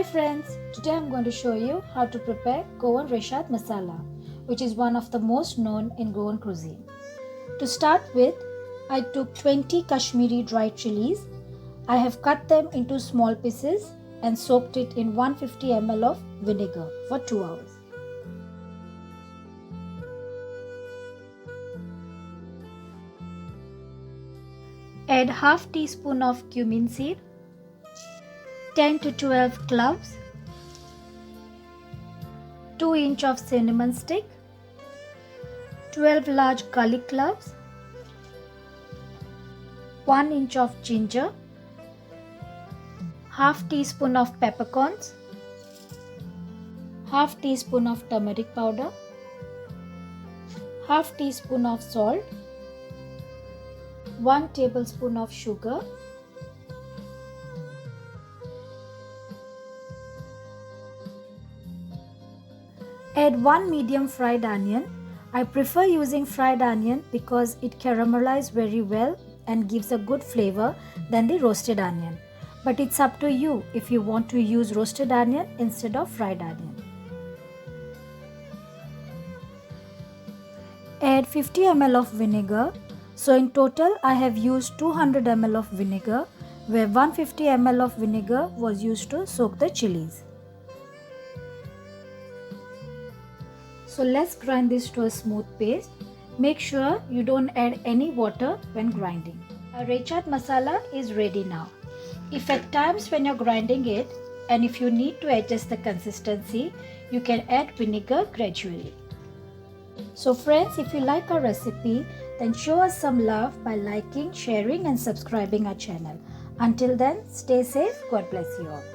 Hi friends, today I'm going to show you how to prepare Goan Reshad Masala, which is one of the most known in Goan cuisine. To start with, I took 20 Kashmiri dried chilies. I have cut them into small pieces and soaked it in 150 ml of vinegar for 2 hours. Add half teaspoon of cumin seed, 10 to 12 cloves, 2 inch of cinnamon stick, 12 large garlic cloves, 1 inch of ginger, half teaspoon of peppercorns, half teaspoon of turmeric powder, half teaspoon of salt, 1 tablespoon of sugar, add 1 medium fried onion. I prefer using fried onion because it caramelizes very well and gives a good flavor than the roasted onion. But it's up to you if you want to use roasted onion instead of fried onion. Add 50 ml of vinegar. So in total I have used 200 ml of vinegar, where 150 ml of vinegar was used to soak the chilies. So let's grind this to a smooth paste. Make sure you don't add any water when grinding. Our Reshad masala is ready now. If at times when you're grinding it and if you need to adjust the consistency, you can add vinegar gradually. So friends, if you like our recipe, then show us some love by liking, sharing and subscribing our channel. Until then, stay safe. God bless you all.